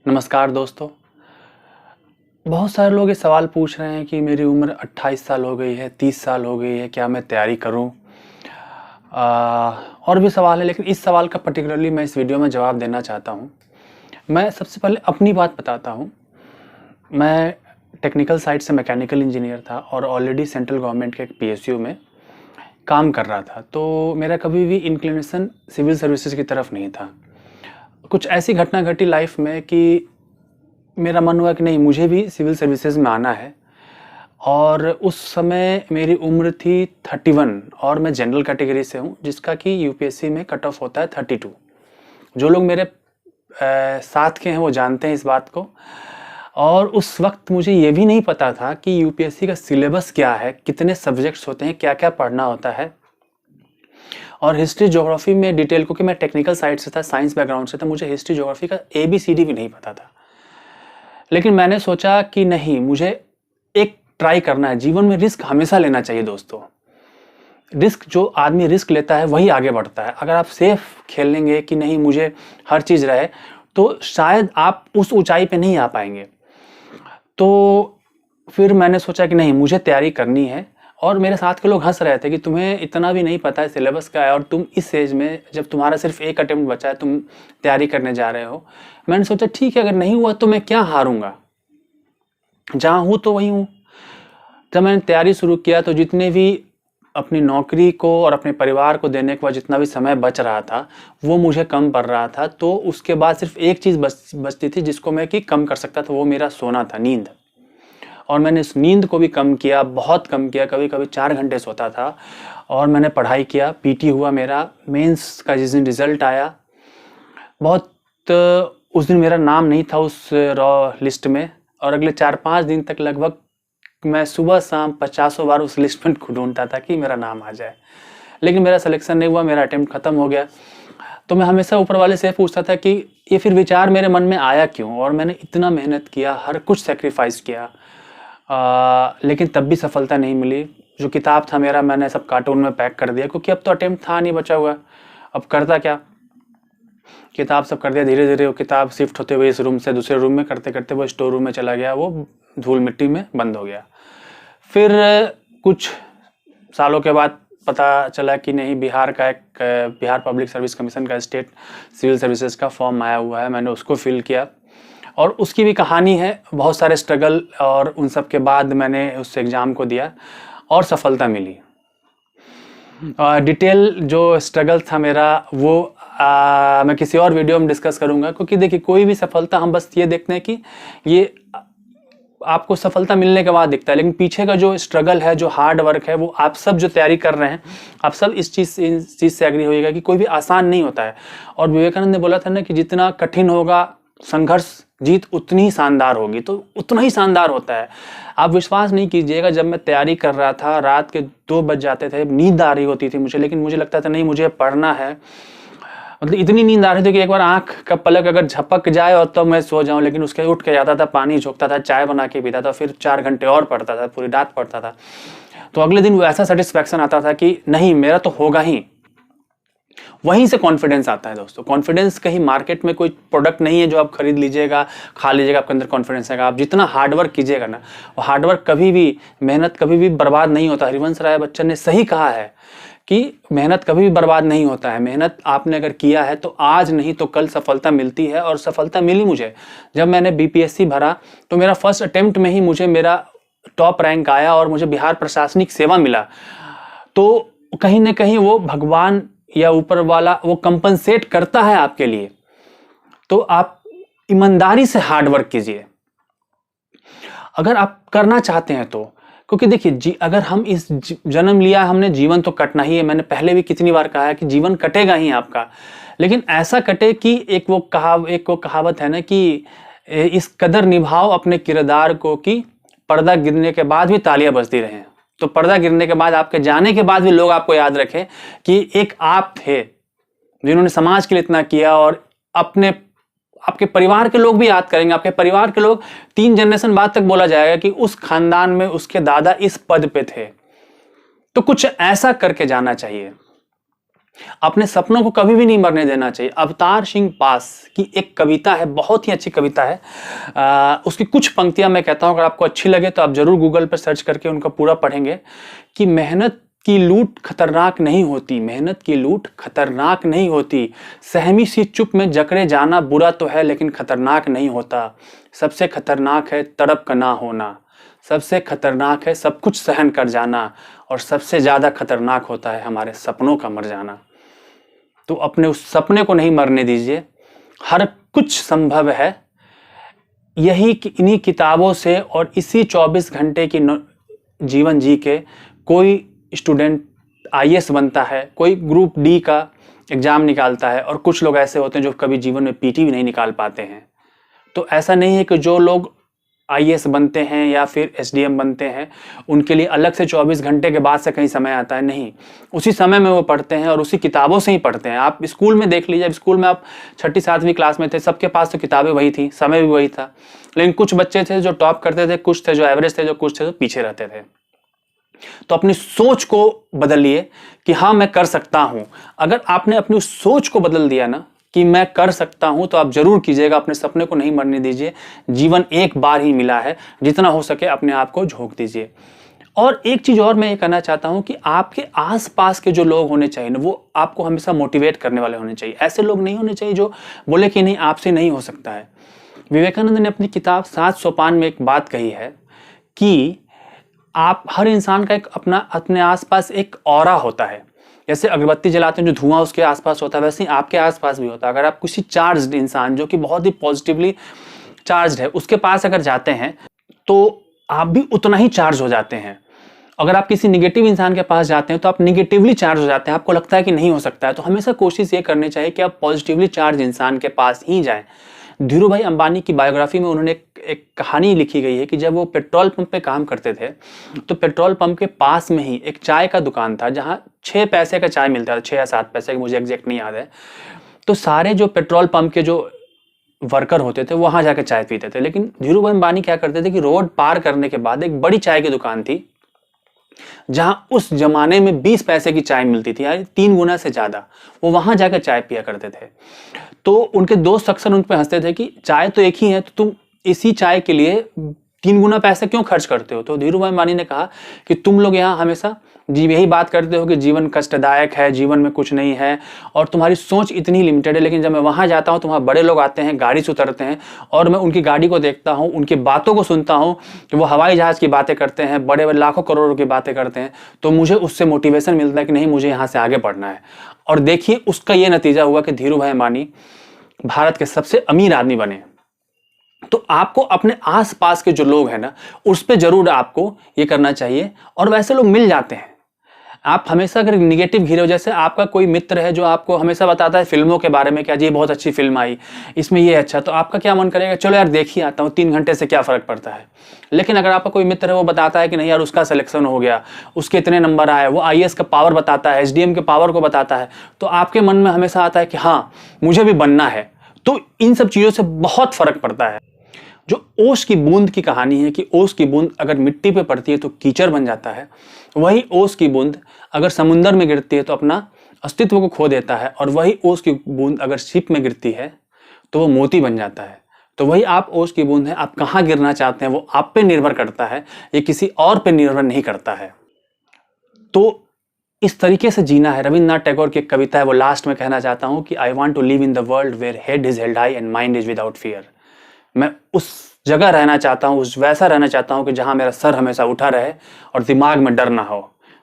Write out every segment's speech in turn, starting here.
नमस्कार दोस्तों। बहुत सारे लोग ये सवाल पूछ रहे हैं कि मेरी उम्र 28 साल हो गई है, 30 साल हो गई है, क्या मैं तैयारी करूं? और भी सवाल है, लेकिन इस सवाल का पर्टिकुलरली मैं इस वीडियो में जवाब देना चाहता हूं। मैं सबसे पहले अपनी बात बताता हूं। मैं टेक्निकल साइड से मैकेनिकल इंजीनियर था और ऑलरेडी सेंट्रल गवर्नमेंट के एक पीएसयू में काम कर रहा था, तो मेरा कभी भी इंक्लिनेशन सिविल सर्विसेज की तरफ नहीं था। कुछ ऐसी घटना घटी लाइफ में कि मेरा मन हुआ कि नहीं, मुझे भी सिविल सर्विसेज में आना है। और उस समय मेरी उम्र थी 31 और मैं जनरल कैटेगरी से हूँ, जिसका कि यूपीएससी में कट ऑफ होता है 32। जो लोग मेरे साथ के हैं वो जानते हैं इस बात को। और उस वक्त मुझे ये भी नहीं पता था कि यूपीएससी का सिलेबस क्या है, कितने सब्जेक्ट्स होते हैं, क्या क्या पढ़ना होता है। और हिस्ट्री ज्योग्राफी में डिटेल, क्योंकि मैं टेक्निकल साइड से था, साइंस बैकग्राउंड से था, मुझे हिस्ट्री ज्योग्राफी का ABCD भी नहीं पता था। लेकिन मैंने सोचा कि नहीं, मुझे एक ट्राई करना है। जीवन में रिस्क हमेशा लेना चाहिए दोस्तों। रिस्क, जो आदमी रिस्क लेता है वही आगे बढ़ता है। अगर आप सेफ खेलेंगे कि नहीं मुझे हर चीज़ रहे, तो शायद आप उस ऊंचाई पे नहीं आ पाएंगे। तो फिर मैंने सोचा कि नहीं, मुझे तैयारी करनी है। और मेरे साथ के लोग हंस रहे थे कि तुम्हें इतना भी नहीं पता है सिलेबस का है, और तुम इस एज में, जब तुम्हारा सिर्फ एक अटेम्प्ट बचा है, तुम तैयारी करने जा रहे हो। मैंने सोचा ठीक है, अगर नहीं हुआ तो मैं क्या हारूंगा, जहाँ हूँ तो वही हूँ। जब मैंने तैयारी शुरू किया तो जितने भी अपनी नौकरी को और अपने परिवार को देने के बाद जितना भी समय बच रहा था वो मुझे कम पड़ रहा था। तो उसके बाद सिर्फ एक चीज़ बचती थी जिसको मैं कि कम कर सकता था, वो मेरा सोना था, नींद। और मैंने इस नींद को भी कम किया, बहुत कम किया। कभी कभी 4 घंटे सोता था। और मैंने पढ़ाई किया, पीटी हुआ मेरा। मेंस का जिस दिन रिजल्ट आया, उस दिन मेरा नाम नहीं था उस रॉ लिस्ट में। और अगले 4-5 दिन तक लगभग मैं सुबह शाम 50 बार उस लिस्ट में ढूंढता था कि मेरा नाम आ जाए। लेकिन मेरा सिलेक्शन नहीं हुआ, मेरा अटेम्प्ट खत्म हो गया। तो मैं हमेशा ऊपर वाले से पूछता था कि ये फिर विचार मेरे मन में आया क्यों। और मैंने इतना मेहनत किया, हर कुछ सेक्रीफाइस किया, लेकिन तब भी सफलता नहीं मिली। जो किताब था मेरा, मैंने सब कार्टून में पैक कर दिया, क्योंकि अब तो अटेम्प्ट था नहीं बचा हुआ। अब करता क्या, किताब सब कर दिया। धीरे धीरे वो किताब शिफ्ट होते हुए इस रूम से दूसरे रूम में करते करते वो स्टोर रूम में चला गया, वो धूल मिट्टी में बंद हो गया। फिर कुछ सालों के बाद पता चला कि नहीं, बिहार पब्लिक सर्विस कमीशन का स्टेट सिविल सर्विसेज का फॉर्म आया हुआ है। मैंने उसको फिल किया और उसकी भी कहानी है, बहुत सारे स्ट्रगल, और उन सब के बाद मैंने उस एग्ज़ाम को दिया और सफलता मिली। डिटेल जो स्ट्रगल था मेरा वो मैं किसी और वीडियो में डिस्कस करूंगा। क्योंकि देखिए, कोई भी सफलता हम बस ये देखते हैं कि ये आपको सफलता मिलने के बाद दिखता है, लेकिन पीछे का जो स्ट्रगल है, जो हार्ड वर्क है, वो आप सब जो तैयारी कर रहे हैं, आप सब इस चीज़ से एग्री होइएगा कि कोई भी आसान नहीं होता है। और विवेकानंद ने बोला था ना कि जितना कठिन होगा संघर्ष, जीत उतनी ही शानदार होगी। तो उतना ही शानदार होता है। आप विश्वास नहीं कीजिएगा, जब मैं तैयारी कर रहा था, रात के 2 बज जाते थे, नींद आ रही होती थी मुझे, लेकिन मुझे लगता था नहीं, मुझे पढ़ना है। मतलब इतनी नींद आ रही थी कि एक बार आंख का पलक अगर झपक जाए और तो मैं सो जाऊं, लेकिन उसके उठ के जाता था, पानी झोंकता था, चाय बना के पीता था, फिर 4 घंटे और पढ़ता था, पूरी रात पढ़ता था। तो अगले दिन ऐसा सेटिस्फैक्शन आता था कि नहीं, मेरा तो होगा ही। वहीं से कॉन्फिडेंस आता है दोस्तों। कॉन्फिडेंस कहीं मार्केट में कोई प्रोडक्ट नहीं है जो आप खरीद लीजिएगा, खा लीजिएगा, आपके अंदर कॉन्फिडेंस आएगा। आप जितना हार्डवर्क कीजिएगा ना, वो हार्डवर्क कभी भी, मेहनत कभी भी बर्बाद नहीं होता। हरिवंश राय बच्चन ने सही कहा है कि मेहनत कभी भी बर्बाद नहीं होता है। मेहनत आपने अगर किया है तो आज नहीं तो कल सफलता मिलती है। और सफलता मिली मुझे। जब मैंने बीपीएससी भरा तो मेरा फर्स्ट अटेम्प्ट में ही मुझे मेरा टॉप रैंक आया और मुझे बिहार प्रशासनिक सेवा मिला। तो कहीं ना कहीं वो भगवान या ऊपर वाला वो कंपनसेट करता है आपके लिए। तो आप ईमानदारी से हार्डवर्क कीजिए अगर आप करना चाहते हैं तो। क्योंकि देखिए, अगर हम इस जन्म लिया, हमने जीवन तो कटना ही है। मैंने पहले भी कितनी बार कहा है कि जीवन कटेगा ही आपका, लेकिन ऐसा कटे कि एक वो कहावत है ना कि इस कदर निभाओ अपने किरदार को कि पर्दा गिरने के बाद भी तालियां बजती रहें। तो पर्दा गिरने के बाद, आपके जाने के बाद भी लोग आपको याद रखें कि एक आप थे जिन्होंने समाज के लिए इतना किया। और आपके परिवार के लोग भी याद करेंगे। आपके परिवार के लोग 3 जनरेशन बाद तक बोला जाएगा कि उस खानदान में उसके दादा इस पद पे थे। तो कुछ ऐसा करके जाना चाहिए। अपने सपनों को कभी भी नहीं मरने देना चाहिए। अवतार सिंह पास की एक कविता है, बहुत ही अच्छी कविता है। उसकी कुछ पंक्तियां मैं कहता हूं, अगर आपको अच्छी लगे तो आप जरूर गूगल पर सर्च करके उनका पूरा पढ़ेंगे। कि मेहनत की लूट खतरनाक नहीं होती, मेहनत की लूट खतरनाक नहीं होती, सहमी सी चुप में जकड़े जाना बुरा तो है लेकिन खतरनाक नहीं होता। सबसे खतरनाक है तड़प का ना होना, सबसे खतरनाक है सब कुछ सहन कर जाना, और सबसे ज्यादा खतरनाक होता है हमारे सपनों का मर जाना। तो अपने उस सपने को नहीं मरने दीजिए, हर कुछ संभव है। यही इन्हीं किताबों से और इसी 24 घंटे की जीवन जी के कोई स्टूडेंट आईएएस बनता है, कोई ग्रुप डी का एग्जाम निकालता है, और कुछ लोग ऐसे होते हैं जो कभी जीवन में पीटी भी नहीं निकाल पाते हैं। तो ऐसा नहीं है कि जो लोग आईएएस बनते हैं या फिर एसडीएम बनते हैं उनके लिए अलग से 24 घंटे के बाद से कहीं समय आता है, नहीं, उसी समय में वो पढ़ते हैं और उसी किताबों से ही पढ़ते हैं। आप स्कूल में देख लीजिए, स्कूल में आप 6ठी 7वीं क्लास में थे, सबके पास तो किताबें वही थी, समय भी वही था, लेकिन कुछ बच्चे थे जो टॉप करते थे, कुछ थे जो एवरेज थे, जो कुछ थे जो पीछे रहते थे। तो अपनी सोच को बदलिए कि हाँ मैं कर सकता हूं। अगर आपने अपनी सोच को बदल दिया ना कि मैं कर सकता हूं, तो आप जरूर कीजिएगा, अपने सपने को नहीं मरने दीजिए। जीवन एक बार ही मिला है, जितना हो सके अपने आप को झोंक दीजिए। और एक चीज और मैं ये कहना चाहता हूं कि आपके आसपास के जो लोग होने चाहिए ना, वो आपको हमेशा मोटिवेट करने वाले होने चाहिए। ऐसे लोग नहीं होने चाहिए जो बोले कि नहीं आपसे नहीं हो सकता है। विवेकानंद ने अपनी किताब 7 सोपान में एक बात कही है कि आप हर इंसान का एक अपने आसपास एक ऑरा होता है। जैसे अगरबत्ती जलाते हैं, जो धुआं उसके आसपास होता है, वैसे ही आपके आसपास भी होता है। अगर आप किसी चार्ज्ड इंसान जो कि बहुत ही पॉजिटिवली चार्ज्ड है उसके पास अगर जाते हैं तो आप भी उतना ही चार्ज हो जाते हैं। अगर आप किसी निगेटिव इंसान के पास जाते हैं तो आप निगेटिवली चार्ज हो जाते हैं, आपको लगता है कि नहीं हो सकता है। तो हमेशा कोशिश ये करनी चाहिए कि आप पॉजिटिवली चार्ज इंसान के पास ही जाएं। धीरू भाई अंबानी की बायोग्राफी में उन्होंने एक कहानी लिखी गई है कि जब वो पेट्रोल पंप पे काम करते थे तो पेट्रोल पंप के पास में ही एक चाय का दुकान था जहां 6 पैसे का चाय मिलता था, 6 या 7 पैसे का, मुझे एग्जैक्ट नहीं याद है। तो सारे जो पेट्रोल पंप के जो वर्कर होते थे वहां जाकर चाय पीते थे। लेकिन धीरू भाई अंबानी क्या करते थे कि रोड पार करने के बाद एक बड़ी चाय की दुकान थी जहां उस जमाने में 20 पैसे की चाय मिलती थी, यानी 3 गुना से ज्यादा। वो वहां जाकर चाय पिया करते थे। तो उनके दोस्त अक्सर उन पर हंसते थे कि चाय तो एक ही है, तो तुम इसी चाय के लिए 3 गुना पैसे क्यों खर्च करते हो। तो धीरू भाई अंबानी ने कहा कि तुम लोग यहाँ हमेशा यही बात करते हो कि जीवन कष्टदायक है, जीवन में कुछ नहीं है, और तुम्हारी सोच इतनी लिमिटेड है। लेकिन जब मैं वहां जाता हूं तो वहां बड़े लोग आते हैं, गाड़ी से उतरते हैं, और मैं उनकी गाड़ी को देखता हूं, उनकी बातों को सुनता हूं कि वो हवाई जहाज की बातें करते हैं, बड़े बड़े लाखों करोड़ों की बातें करते हैं, तो मुझे उससे मोटिवेशन मिलता है कि नहीं, मुझे यहाँ से आगे बढ़ना है। और देखिए उसका ये नतीजा हुआ कि धीरू भाई अंबानी भारत के सबसे अमीर आदमी बने। तो आपको अपने आसपास के जो लोग हैं ना, उस पे जरूर आपको ये करना चाहिए, और वैसे लोग मिल जाते हैं। आप हमेशा अगर निगेटिव घिरे हो, जैसे आपका कोई मित्र है जो आपको हमेशा बताता है फिल्मों के बारे में, क्या जी बहुत अच्छी फिल्म आई, इसमें ये अच्छा, तो आपका क्या मन करेगा, चलो यार देख ही आता हूँ, 3 घंटे से क्या फर्क पड़ता है। लेकिन अगर आपका कोई मित्र है वो बताता है कि नहीं यार उसका सिलेक्शन हो गया, उसके इतने नंबर आए, वो आईएएस का पावर बताता है, एसडीएम के पावर को बताता है, तो आपके मन में हमेशा आता है कि हाँ मुझे भी बनना है। तो इन सब चीजों से बहुत फर्क पड़ता है। जो ओस की बूंद की कहानी है कि ओस की बूंद अगर मिट्टी पे पड़ती है तो कीचड़ बन जाता है, वही ओस की बूंद अगर समुंदर में गिरती है तो अपना अस्तित्व को खो देता है, और वही ओस की बूंद अगर शिप में गिरती है तो वो मोती बन जाता है। तो वही आप ओस की बूंद है, आप कहाँ गिरना चाहते हैं वो आप पे निर्भर करता है, ये किसी और पे निर्भर नहीं करता है। तो इस तरीके से जीना है। रविन्द्रनाथ टैगोर की एक कविता है, वो लास्ट में कहना चाहता हूँ कि I want to live in the world where head is held high and mind is without fear. मैं उस जगह रहना चाहता हूँ, उस वैसा रहना चाहता हूँ कि जहां मेरा सर हमेशा उठा रहे और दिमाग में डर ना हो।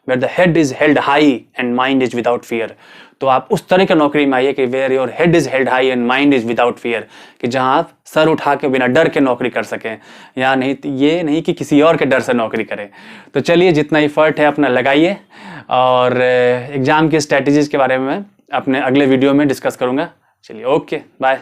Where the head is held high and mind is without fear. तो आप उस तरह की नौकरी में आइए कि where your head is held high and mind is without fear, कि जहां आप सर उठा के बिना डर के नौकरी कर सकें, या नहीं ये नहीं कि किसी और के डर से नौकरी करें। तो चलिए जितना एफर्ट है अपना लगाइए, और एग्जाम की स्ट्रेटजीज के बारे में मैं अपने अगले वीडियो में डिस्कस करूंगा। चलिए ओके बाय।